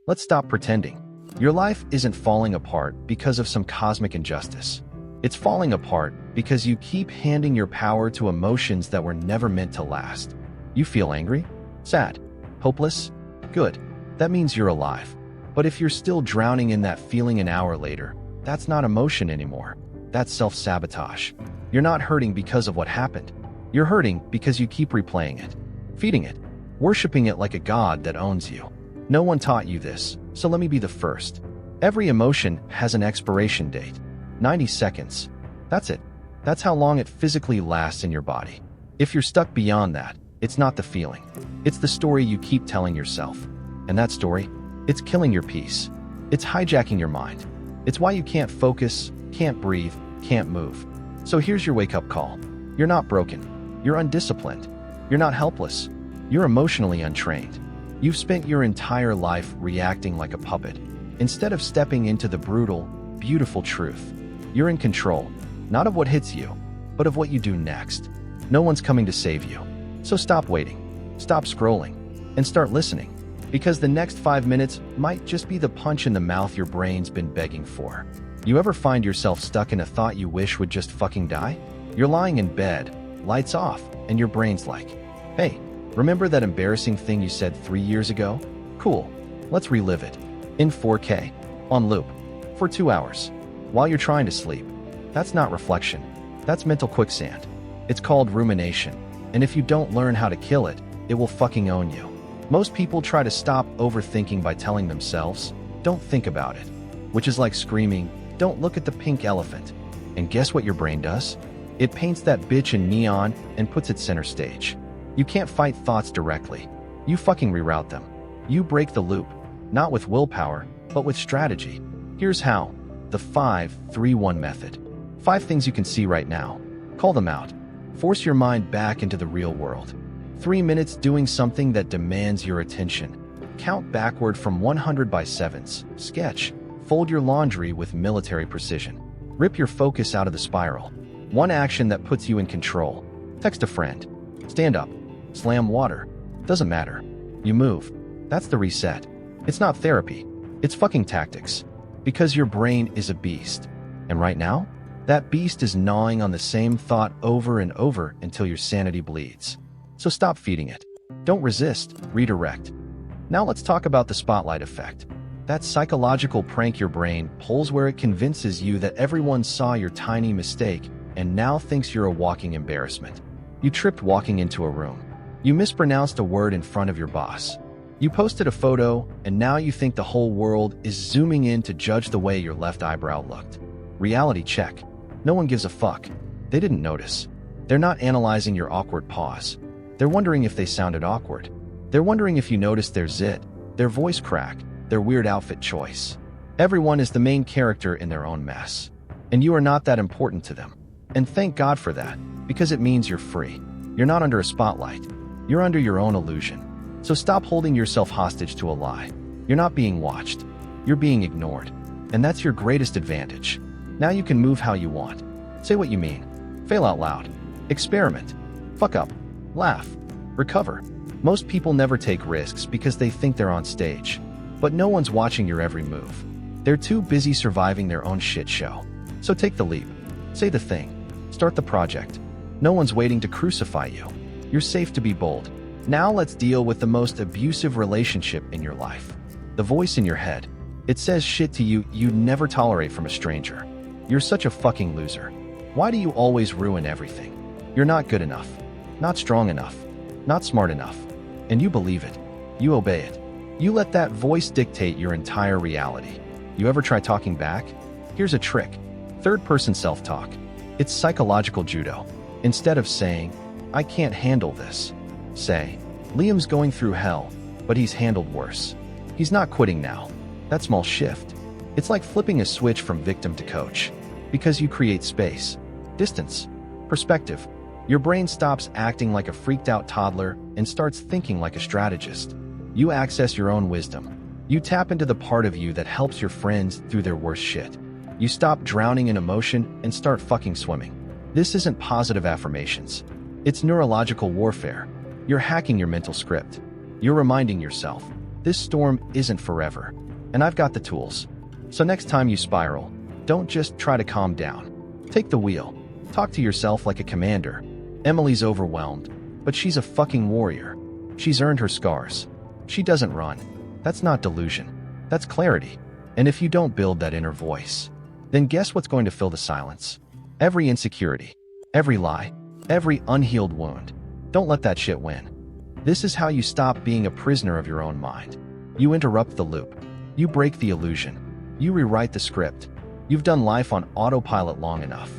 Let's stop pretending. Your life isn't falling apart because of some cosmic injustice. It's falling apart because you keep handing your power to emotions that were never meant to last. You feel angry? Sad? Hopeless? Good. That means you're alive. But if you're still drowning in that feeling an hour later, that's not emotion anymore. That's self-sabotage. You're not hurting because of what happened. You're hurting because you keep replaying it, feeding it, worshiping it like a god that owns you. No one taught you this, so let me be the first. Every emotion has an expiration date. 90 seconds. That's it. That's how long it physically lasts in your body. If you're stuck beyond that, it's not the feeling. It's the story you keep telling yourself. And that story, it's killing your peace. It's hijacking your mind. It's why you can't focus, can't breathe, can't move. So here's your wake-up call. You're not broken. You're undisciplined. You're not helpless. You're emotionally untrained. You've spent your entire life reacting like a puppet, instead of stepping into the brutal, beautiful truth. You're in control, not of what hits you, but of what you do next. No one's coming to save you. So stop waiting, stop scrolling, and start listening. Because the next 5 minutes might just be the punch in the mouth your brain's been begging for. You ever find yourself stuck in a thought you wish would just fucking die? You're lying in bed, lights off, and your brain's like, hey, remember that embarrassing thing you said 3 years ago? Cool, let's relive it. In 4K, on loop, for 2 hours, while you're trying to sleep. That's not reflection. That's mental quicksand. It's called rumination. And if you don't learn how to kill it, it will fucking own you. Most people try to stop overthinking by telling themselves, don't think about it. Which is like screaming, don't look at the pink elephant. And guess what your brain does? It paints that bitch in neon and puts it center stage. You can't fight thoughts directly. You fucking reroute them. You break the loop, not with willpower, but with strategy. Here's how. The 5-3-1 method. 5 things you can see right now. Call them out. Force your mind back into the real world. 3 minutes doing something that demands your attention. Count backward from 100 by sevens. Sketch. Fold your laundry with military precision. Rip your focus out of the spiral. 1 action that puts you in control. Text a friend. Stand up. Slam water. Doesn't matter. You move. That's the reset. It's not therapy. It's fucking tactics. Because your brain is a beast. And right now, that beast is gnawing on the same thought over and over until your sanity bleeds. So stop feeding it. Don't resist, redirect. Now let's talk about the spotlight effect. That psychological prank your brain pulls where it convinces you that everyone saw your tiny mistake and now thinks you're a walking embarrassment. You tripped walking into a room. You mispronounced a word in front of your boss. You posted a photo and now you think the whole world is zooming in to judge the way your left eyebrow looked. Reality check. No one gives a fuck. They didn't notice. They're not analyzing your awkward pause. They're wondering if they sounded awkward. They're wondering if you noticed their zit, their voice crack, their weird outfit choice. Everyone is the main character in their own mess. And you are not that important to them. And thank God for that, because it means you're free. You're not under a spotlight. You're under your own illusion. So stop holding yourself hostage to a lie. You're not being watched. You're being ignored. And that's your greatest advantage. Now you can move how you want. Say what you mean. Fail out loud. Experiment. Fuck up. Laugh. Recover. Most people never take risks because they think they're on stage. But no one's watching your every move. They're too busy surviving their own shit show. So take the leap. Say the thing. Start the project. No one's waiting to crucify you. You're safe to be bold. Now let's deal with the most abusive relationship in your life. The voice in your head. It says shit to you you'd never tolerate from a stranger. You're such a fucking loser. Why do you always ruin everything? You're not good enough. Not strong enough. Not smart enough. And you believe it. You obey it. You let that voice dictate your entire reality. You ever try talking back? Here's a trick. Third-person self-talk. It's psychological judo. Instead of saying, I can't handle this, say, Liam's going through hell, but he's handled worse. He's not quitting now. That small shift. It's like flipping a switch from victim to coach. Because you create space, distance, perspective. Your brain stops acting like a freaked-out toddler and starts thinking like a strategist. You access your own wisdom. You tap into the part of you that helps your friends through their worst shit. You stop drowning in emotion and start fucking swimming. This isn't positive affirmations. It's neurological warfare. You're hacking your mental script. You're reminding yourself, This storm isn't forever, and I've got the tools. So next time you spiral, don't just try to calm down. Take the wheel. Talk to yourself like a commander. Emily's overwhelmed, but she's a fucking warrior. She's earned her scars. She doesn't run. That's not delusion. That's clarity. And if you don't build that inner voice, then guess what's going to fill the silence? Every insecurity, every lie, every unhealed wound. Don't let that shit win. This is how you stop being a prisoner of your own mind. You interrupt the loop. You break the illusion. You rewrite the script. You've done life on autopilot long enough.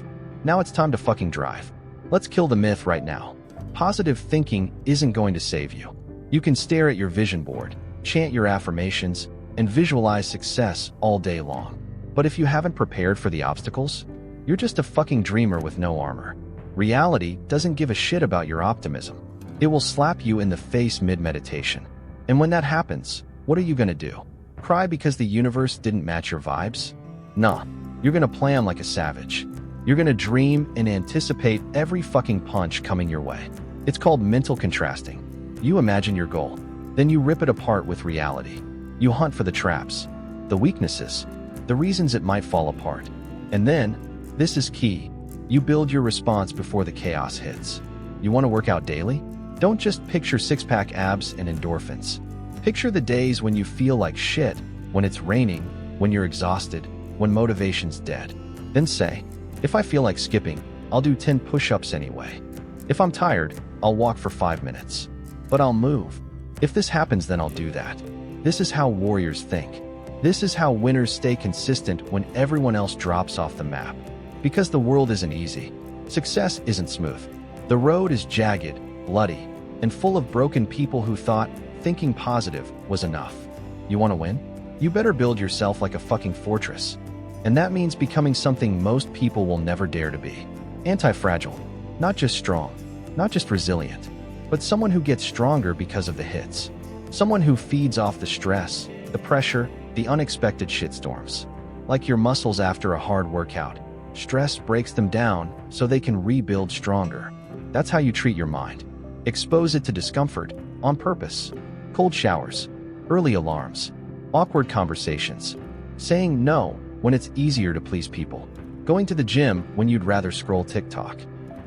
Now it's time to fucking drive. Let's kill the myth right now. Positive thinking isn't going to save you. You can stare at your vision board, chant your affirmations, and visualize success all day long. But if you haven't prepared for the obstacles, you're just a fucking dreamer with no armor. Reality doesn't give a shit about your optimism. It will slap you in the face mid-meditation. And when that happens, what are you gonna do? Cry because the universe didn't match your vibes? Nah, you're gonna plan like a savage. You're gonna dream and anticipate every fucking punch coming your way. It's called mental contrasting. You imagine your goal, then you rip it apart with reality. You hunt for the traps, the weaknesses, the reasons it might fall apart. And then, this is key, you build your response before the chaos hits. You want to work out daily? Don't just picture six-pack abs and endorphins. Picture the days when you feel like shit, when it's raining, when you're exhausted, when motivation's dead. Then say, if I feel like skipping, I'll do 10 push-ups anyway. If I'm tired, I'll walk for 5 minutes. But I'll move. If this happens, then I'll do that. This is how warriors think. This is how winners stay consistent when everyone else drops off the map. Because the world isn't easy. Success isn't smooth. The road is jagged, bloody, and full of broken people who thought thinking positive was enough. You want to win? You better build yourself like a fucking fortress. And that means becoming something most people will never dare to be. Anti-fragile. Not just strong. Not just resilient. But someone who gets stronger because of the hits. Someone who feeds off the stress, the pressure, the unexpected shitstorms. Like your muscles after a hard workout. Stress breaks them down so they can rebuild stronger. That's how you treat your mind. Expose it to discomfort, on purpose. Cold showers, early alarms, awkward conversations, saying no when it's easier to please people, going to the gym when you'd rather scroll TikTok,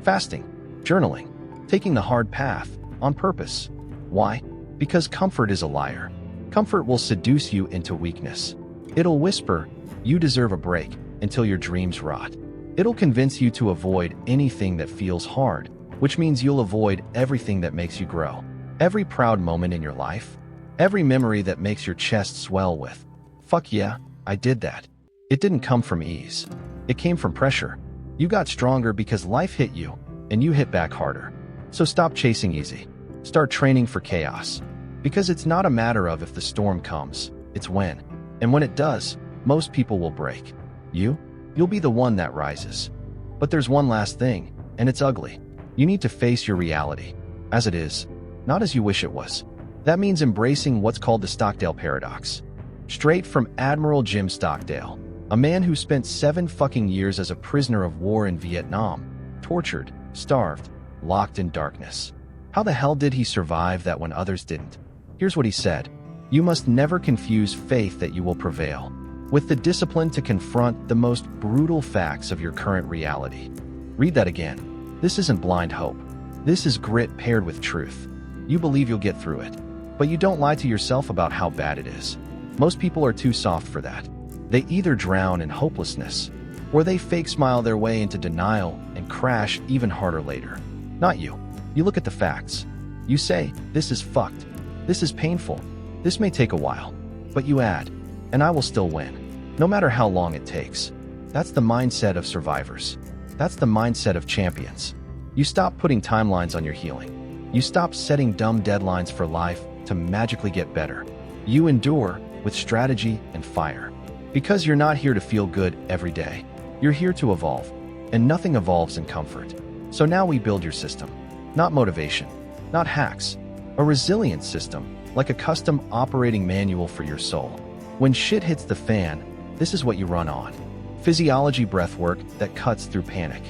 fasting, journaling, taking the hard path, on purpose. Why? Because comfort is a liar. Comfort will seduce you into weakness. It'll whisper, you deserve a break, until your dreams rot. It'll convince you to avoid anything that feels hard, which means you'll avoid everything that makes you grow. Every proud moment in your life, every memory that makes your chest swell with, fuck yeah, I did that. It didn't come from ease. It came from pressure. You got stronger because life hit you, and you hit back harder. So stop chasing easy. Start training for chaos. Because it's not a matter of if the storm comes, it's when. And when it does, most people will break. You'll be the one that rises. But there's one last thing, and it's ugly. You need to face your reality. As it is, not as you wish it was. That means embracing what's called the Stockdale paradox. Straight from Admiral Jim Stockdale, a man who spent 7 fucking years as a prisoner of war in Vietnam, tortured, starved, locked in darkness. How the hell did he survive that when others didn't? Here's what he said. You must never confuse faith that you will prevail with the discipline to confront the most brutal facts of your current reality. Read that again. This isn't blind hope. This is grit paired with truth. You believe you'll get through it, but you don't lie to yourself about how bad it is. Most people are too soft for that. They either drown in hopelessness, or they fake smile their way into denial and crash even harder later. Not you. You look at the facts. You say, this is fucked. This is painful. This may take a while. But you add, and I will still win, no matter how long it takes. That's the mindset of survivors. That's the mindset of champions. You stop putting timelines on your healing. You stop setting dumb deadlines for life to magically get better. You endure with strategy and fire. Because you're not here to feel good every day. You're here to evolve, and nothing evolves in comfort. So now we build your system. Not motivation, not hacks. A resilient system, like a custom operating manual for your soul. When shit hits the fan, this is what you run on. Physiology breath work that cuts through panic.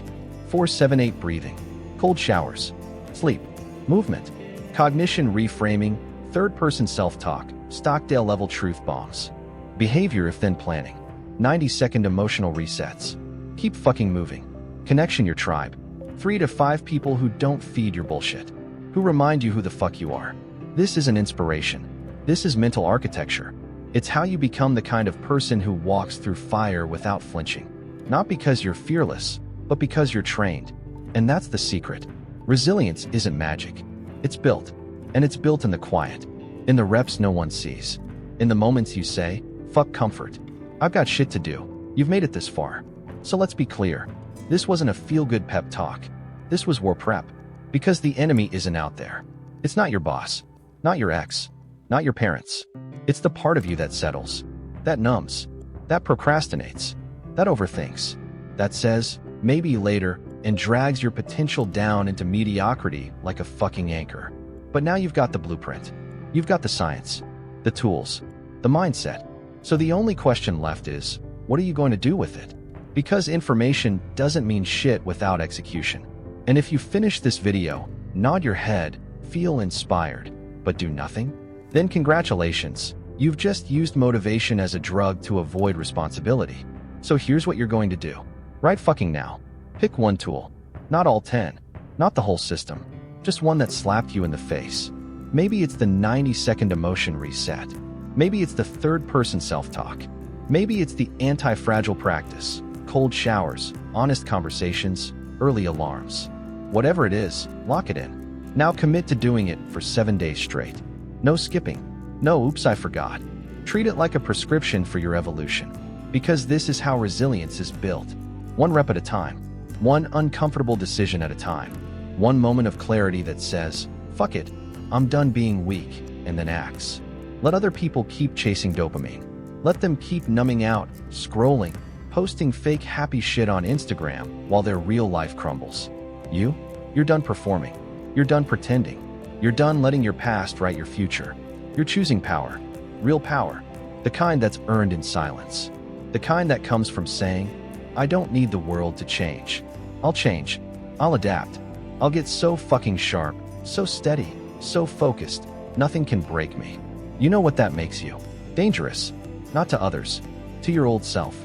4-7-8 breathing. Cold showers. Sleep. Movement. Cognition reframing. Third-person self-talk. Stockdale-level truth bombs. Behavior if then planning. 90-second emotional resets. Keep fucking moving. Connection your tribe. 3 to 5 people who don't feed your bullshit. Who remind you who the fuck you are. This is an inspiration. This is mental architecture. It's how you become the kind of person who walks through fire without flinching. Not because you're fearless, but because you're trained. And that's the secret. Resilience isn't magic. It's built. And it's built in the quiet. In the reps no one sees. In the moments you say, fuck comfort. I've got shit to do. You've made it this far. So let's be clear. This wasn't a feel-good pep talk. This was war prep. Because the enemy isn't out there. It's not your boss. Not your ex. Not your parents. It's the part of you that settles. That numbs. That procrastinates. That overthinks. That says, maybe later, and drags your potential down into mediocrity like a fucking anchor. But now you've got the blueprint. You've got the science. The tools. The mindset. So the only question left is, what are you going to do with it? Because information doesn't mean shit without execution. And if you finish this video, nod your head, feel inspired, but do nothing, then congratulations, you've just used motivation as a drug to avoid responsibility. So here's what you're going to do. Right fucking now. Pick one tool. Not all 10. Not the whole system. Just one that slapped you in the face. Maybe it's the 90-second emotion reset. Maybe it's the third-person self-talk. Maybe it's the anti-fragile practice. Cold showers, honest conversations, early alarms. Whatever it is, lock it in. Now commit to doing it for 7 days straight. No skipping. No oops I forgot. Treat it like a prescription for your evolution. Because this is how resilience is built. One rep at a time. One uncomfortable decision at a time. One moment of clarity that says, fuck it, I'm done being weak, and then acts. Let other people keep chasing dopamine. Let them keep numbing out, scrolling, posting fake happy shit on Instagram while their real life crumbles. You're done performing. You're done pretending. You're done letting your past write your future. You're choosing power. Real power. The kind that's earned in silence. The kind that comes from saying, I don't need the world to change. I'll change. I'll adapt. I'll get so fucking sharp, so steady, so focused, nothing can break me. You know what that makes you? Dangerous. Not to others. To your old self.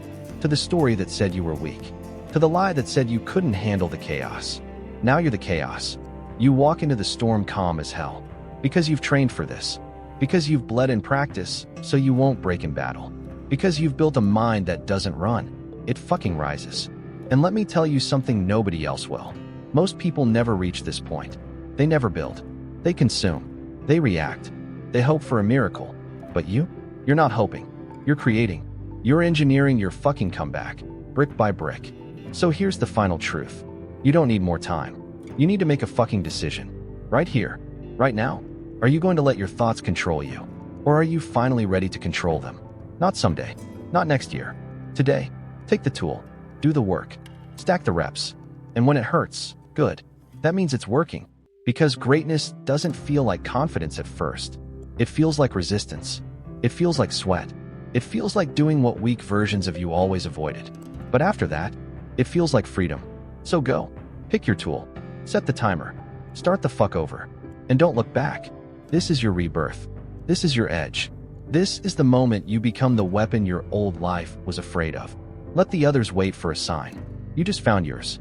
To the story that said you were weak. To the lie that said you couldn't handle the chaos. Now you're the chaos. You walk into the storm calm as hell. Because you've trained for this. Because you've bled in practice, so you won't break in battle. Because you've built a mind that doesn't run. It fucking rises. And let me tell you something nobody else will. Most people never reach this point. They never build. They consume. They react. They hope for a miracle. But you're not hoping. You're creating. You're engineering your fucking comeback, brick by brick. So here's the final truth. You don't need more time. You need to make a fucking decision. Right here. Right now. Are you going to let your thoughts control you? Or are you finally ready to control them? Not someday. Not next year. Today. Take the tool. Do the work. Stack the reps. And when it hurts, good. That means it's working. Because greatness doesn't feel like confidence at first. It feels like resistance. It feels like sweat. It feels like doing what weak versions of you always avoided. But after that, it feels like freedom. So go. Pick your tool. Set the timer. Start the fuck over. And don't look back. This is your rebirth. This is your edge. This is the moment you become the weapon your old life was afraid of. Let the others wait for a sign. You just found yours.